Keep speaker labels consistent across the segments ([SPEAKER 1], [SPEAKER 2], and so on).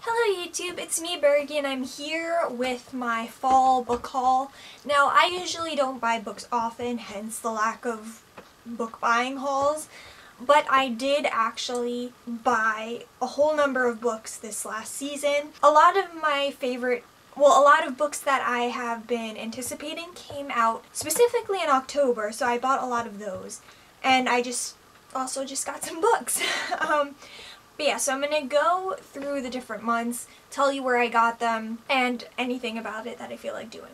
[SPEAKER 1] Hello YouTube, it's me Bergie and I'm here with my fall book haul. Now I usually don't buy books often, hence the lack of book buying hauls, but I did actually buy a whole number of books this last season. A lot of books that I have been anticipating came out specifically in October, so I bought a lot of those. And I also just got some books. But yeah, so I'm going to go through the different months, tell you where I got them, and anything about it that I feel like doing.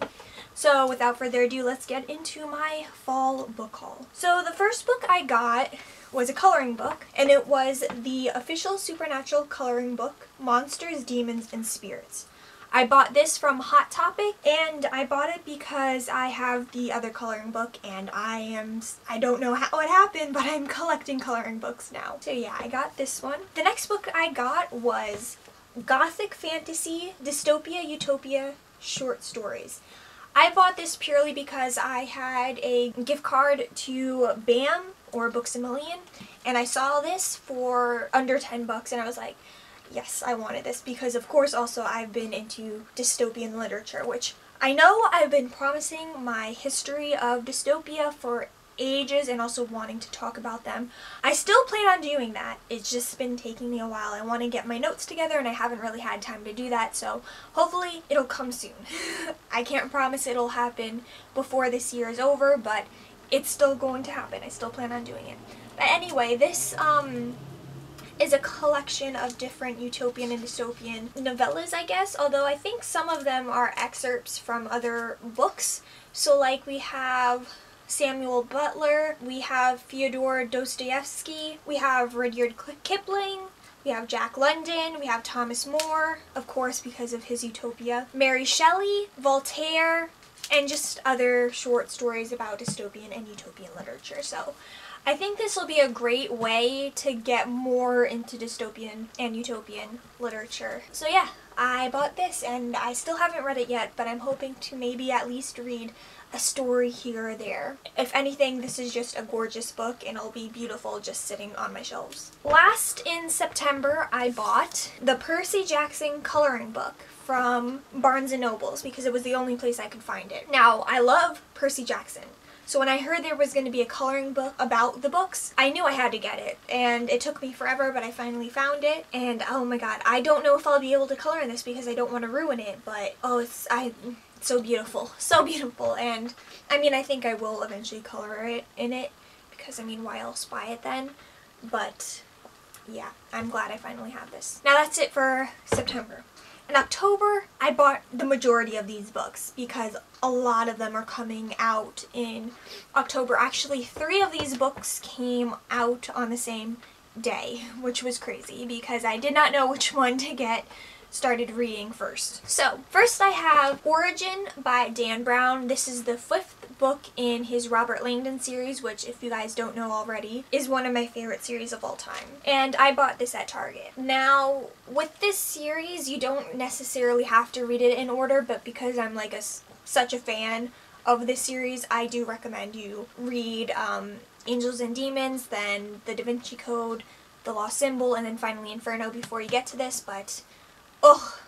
[SPEAKER 1] So without further ado, let's get into my fall book haul. So the first book I got was a coloring book, and it was the official supernatural coloring book, Monsters, Demons, and Spirits. I bought this from Hot Topic, and I bought it because I have the other coloring book, and I don't know how it happened, but I'm collecting coloring books now. So yeah, I got this one. The next book I got was Gothic Fantasy, Dystopia, Utopia, Short Stories. I bought this purely because I had a gift card to BAM, or Books A Million, and I saw this for under 10 bucks, and I was like, yes, I wanted this because, of course, also I've been into dystopian literature, which I know I've been promising my history of dystopia for ages and also wanting to talk about them. I still plan on doing that. It's just been taking me a while. I want to get my notes together and I haven't really had time to do that, so hopefully it'll come soon. I can't promise it'll happen before this year is over, but it's still going to happen. I still plan on doing it. But anyway, this is a collection of different utopian and dystopian novellas, I guess, although I think some of them are excerpts from other books. So like we have Samuel Butler, we have Fyodor Dostoevsky, we have Rudyard Kipling, we have Jack London, we have Thomas More, of course because of his Utopia, Mary Shelley, Voltaire, and just other short stories about dystopian and utopian literature. So I think this will be a great way to get more into dystopian and utopian literature. So yeah, I bought this and I still haven't read it yet, but I'm hoping to maybe at least read a story here or there. If anything, this is just a gorgeous book and it'll be beautiful just sitting on my shelves. Last in September, I bought the Percy Jackson coloring book from Barnes & Noble's because it was the only place I could find it. Now, I love Percy Jackson. So when I heard there was going to be a coloring book about the books, I knew I had to get it. And it took me forever, but I finally found it. And oh my god, I don't know if I'll be able to color in this because I don't want to ruin it, but oh, it's so beautiful. So beautiful. And I mean, I think I will eventually color it in it because I mean, why else buy it then? But yeah, I'm glad I finally have this. Now that's it for September. In October, I bought the majority of these books because a lot of them are coming out in October. Actually, 3 of these books came out on the same day, which was crazy because I did not know which one to get started reading first. So, first I have Origin by Dan Brown. This is the 5th book in his Robert Langdon series, which, if you guys don't know already, is one of my favorite series of all time. And I bought this at Target. Now, with this series, you don't necessarily have to read it in order, but because I'm like such a fan of this series, I do recommend you read Angels and Demons, then The Da Vinci Code, The Lost Symbol, and then finally Inferno before you get to this, but ugh,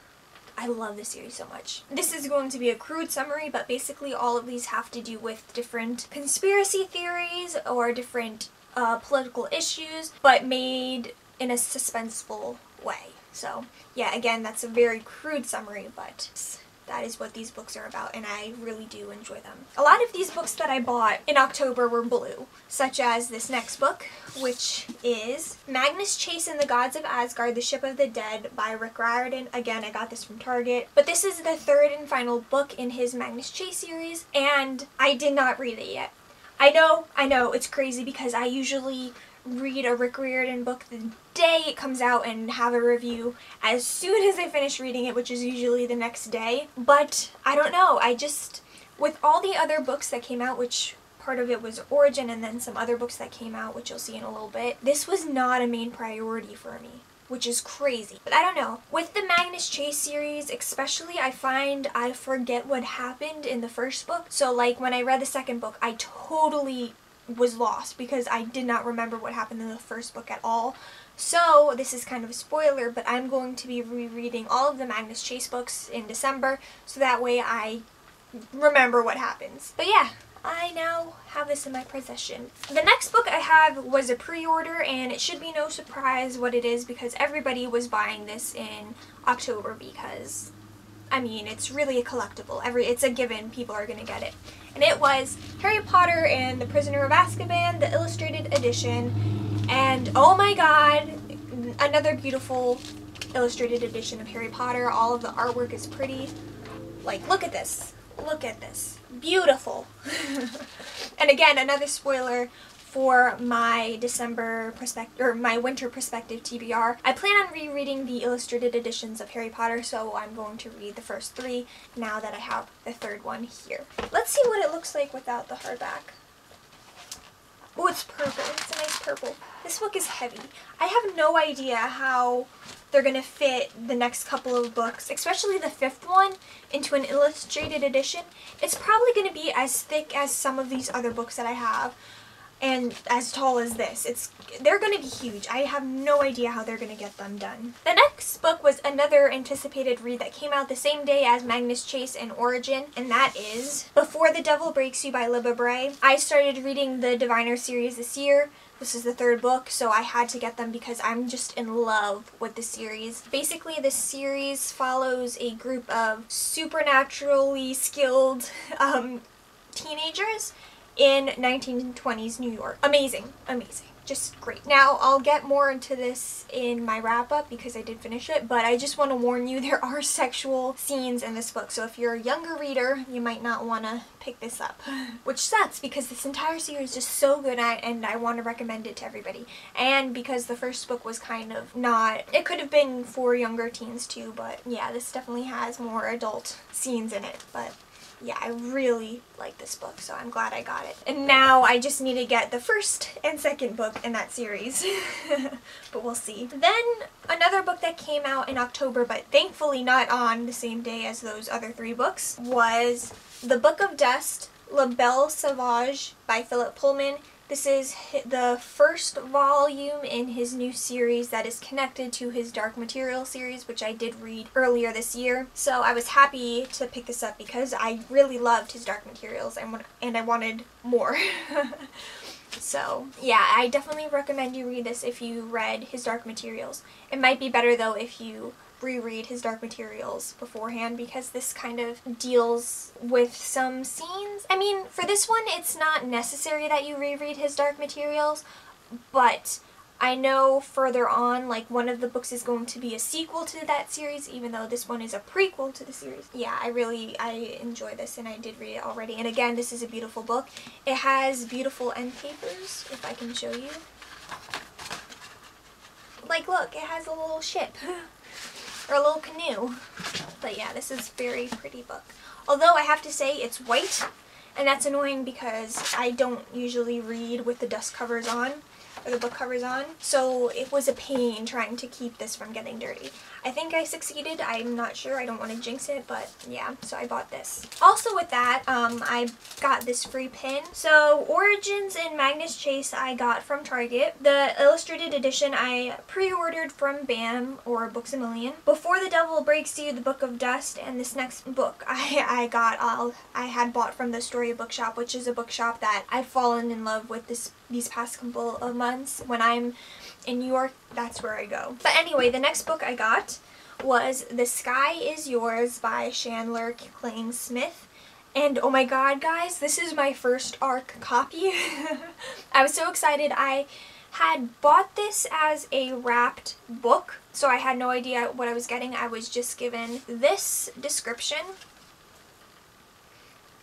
[SPEAKER 1] I love this series so much. This is going to be a crude summary, but basically all of these have to do with different conspiracy theories or different political issues, but made in a suspenseful way. So yeah, again, that's a very crude summary, but that is what these books are about, and I really do enjoy them. A lot of these books that I bought in October were blue, such as this next book, which is Magnus Chase and the Gods of Asgard, The Ship of the Dead by Riordan. Again, I got this from Target. But this is the 3rd and final book in his Magnus Chase series, and I did not read it yet. I know, it's crazy because I usually read a Rick Riordan book the day it comes out and have a review as soon as I finish reading it, which is usually the next day. But I don't know, with all the other books that came out, which part of it was Origin and then some other books that came out, which you'll see in a little bit, this was not a main priority for me, which is crazy. But I don't know. With the Magnus Chase series, especially, I find I forget what happened in the first book. So like when I read the second book, I totally was lost because I did not remember what happened in the first book at all. So this is kind of a spoiler, but I'm going to be rereading all of the Magnus Chase books in December, so that way I remember what happens. But yeah, I now have this in my possession. The next book I have was a pre-order, and it should be no surprise what it is because everybody was buying this in October because, I mean, it's really a collectible. It's a given people are going to get it. And it was Harry Potter and the Prisoner of Azkaban, the illustrated edition. And oh my god, another beautiful illustrated edition of Harry Potter. All of the artwork is pretty. Like, look at this. Look at this. Beautiful. And again, another spoiler for my December perspective, or my winter perspective TBR. I plan on rereading the illustrated editions of Harry Potter, so I'm going to read the first 3 now that I have the 3rd one here. Let's see what it looks like without the hardback. Oh, it's purple. It's a nice purple. This book is heavy. I have no idea how they're going to fit the next couple of books, especially the 5th one, into an illustrated edition. It's probably going to be as thick as some of these other books that I have, and as tall as this. They're going to be huge. I have no idea how they're going to get them done. The next book was another anticipated read that came out the same day as Magnus Chase and Origin, and that is Before the Devil Breaks You by Libba Bray. I started reading the Diviner series this year. This is the 3rd book, so I had to get them because I'm just in love with the series. Basically, this series follows a group of supernaturally skilled teenagers in 1920s New York. Amazing, amazing. Just great. Now, I'll get more into this in my wrap-up because I did finish it, but I just want to warn you there are sexual scenes in this book, so if you're a younger reader, you might not want to pick this up. Which sucks because this entire series is just so good and I want to recommend it to everybody. And because the first book was kind of not, it could have been for younger teens too, but yeah, this definitely has more adult scenes in it, but yeah, I really like this book, so I'm glad I got it. And now I just need to get the 1st and 2nd book in that series. But we'll see. Then another book that came out in October, but thankfully not on the same day as those other 3 books, was The Book of Dust, La Belle Sauvage by Philip Pullman. This is the 1st volume in his new series that is connected to his Dark Material series, which I did read earlier this year. So I was happy to pick this up because I really loved his Dark Materials and I wanted more. So yeah, I definitely recommend you read this if you read his Dark Materials. It might be better though if you reread his Dark Materials beforehand because this kind of deals with some scenes. I mean, for this one, it's not necessary that you reread his Dark Materials, but I know further on, like, one of the books is going to be a sequel to that series, even though this one is a prequel to the series. Yeah, I enjoy this, and I did read it already. And again, this is a beautiful book. It has beautiful end papers, if I can show you. Like, look, it has a little ship. Or a little canoe. But yeah, this is a very pretty book. Although I have to say it's white, and that's annoying because I don't usually read with the dust covers on, or the book covers on, so it was a pain trying to keep this from getting dirty. I think I succeeded, I'm not sure, I don't want to jinx it, but yeah, so I bought this. Also with that, I got this free pin. So Origins and Magnus Chase I got from Target. The illustrated edition I pre-ordered from BAM, or Books A Million. Before the Devil Breaks You, The Book of Dust, and this next book I had bought from the Story Bookshop, which is a bookshop that I've fallen in love with these past couple of months. When I'm in New York, that's where I go. But anyway, the next book I got was The Sky Is Yours by Chandler Klang Smith. And oh my god, guys, this is my first ARC copy. I was so excited. I had bought this as a wrapped book, so I had no idea what I was getting. I was just given this description,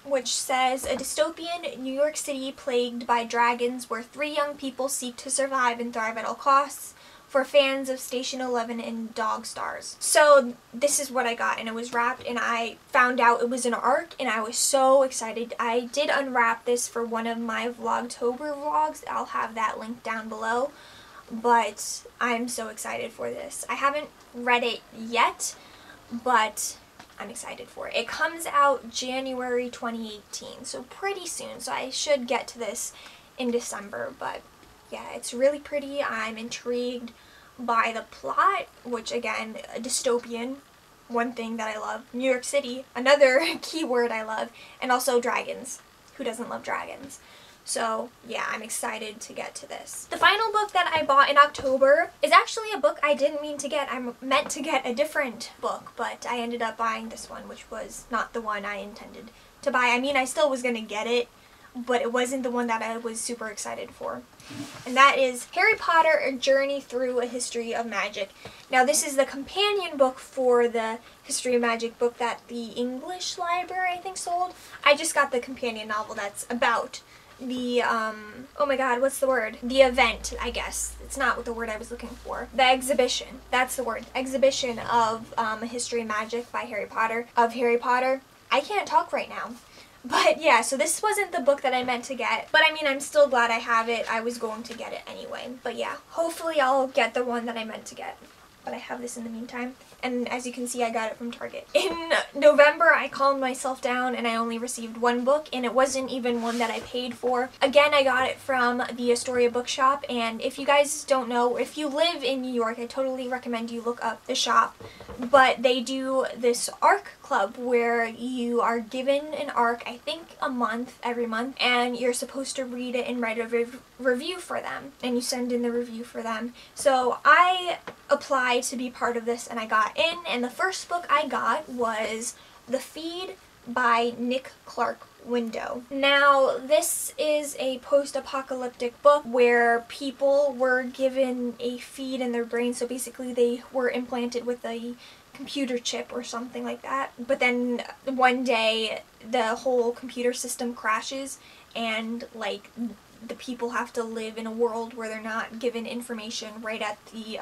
[SPEAKER 1] which says, a dystopian New York City plagued by dragons where 3 young people seek to survive and thrive at all costs, for fans of Station 11 and Dog Stars. So this is what I got, and it was wrapped, and I found out it was an ARC, and I was so excited. I did unwrap this for one of my Vlogtober vlogs. I'll have that linked down below, but I'm so excited for this. I haven't read it yet, but I'm excited for it. It comes out January 2018, so pretty soon, so I should get to this in December, but yeah, it's really pretty. I'm intrigued. by the plot, which again, a dystopian, one thing that I love. New York City, another keyword I love, and also dragons. Who doesn't love dragons? So yeah, I'm excited to get to this. The final book that I bought in October is actually a book I didn't mean to get. I meant to get a different book, but I ended up buying this one, which was not the one I intended to buy. I mean, I still was gonna get it, but it wasn't the one that I was super excited for. And that is Harry Potter: A Journey Through a History of Magic. Now this is the companion book for the History of Magic book that the English library, I think, sold. I just got the companion novel that's about the, oh my god, what's the word? The event, I guess. It's not the word I was looking for. The exhibition. That's the word. Exhibition of A History of Magic by Harry Potter. Of Harry Potter. I can't talk right now. But yeah, so this wasn't the book that I meant to get. But I mean, I'm still glad I have it. I was going to get it anyway. But yeah, hopefully I'll get the one that I meant to get. But I have this in the meantime. And as you can see, I got it from Target. In November, I calmed myself down and I only received one book, and it wasn't even one that I paid for. Again, I got it from the Astoria bookshop, and if you guys don't know, if you live in New York, I totally recommend you look up the shop. But they do this ARC club where you are given an ARC, I think a month, every month, and you're supposed to read it and write a review for them, and you send in the review for them. So I applied to be part of this and I got in, and the first book I got was The Feed by Nick Clark Window. Now this is a post-apocalyptic book where people were given a feed in their brain, so basically they were implanted with a computer chip or something like that, but then one day the whole computer system crashes and like the people have to live in a world where they're not given information right at the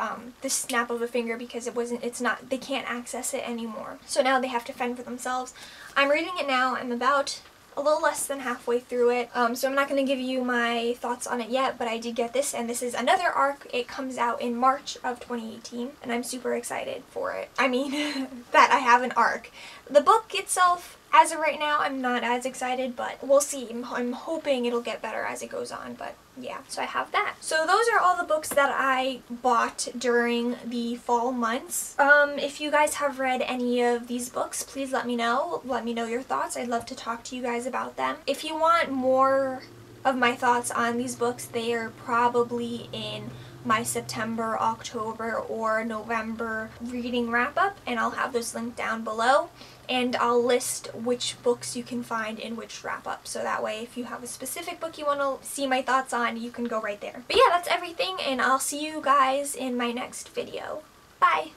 [SPEAKER 1] snap of a finger because they can't access it anymore. So now they have to fend for themselves. I'm reading it now. I'm about a little less than halfway through it, so I'm not going to give you my thoughts on it yet, but I did get this, and this is another ARC. It comes out in March of 2018, and I'm super excited for it. I mean, that I have an ARC. The book itself, as of right now, I'm not as excited, but we'll see. I'm hoping it'll get better as it goes on, but yeah, so I have that. So those are all the books that I bought during the fall months. If you guys have read any of these books, please let me know. Let me know your thoughts. I'd love to talk to you guys about them. If you want more of my thoughts on these books, they are probably in my September, October, or November reading wrap-up, and I'll have those linked down below. And I'll list which books you can find in which wrap-up, so that way if you have a specific book you want to see my thoughts on, you can go right there. But yeah, that's everything, and I'll see you guys in my next video. Bye!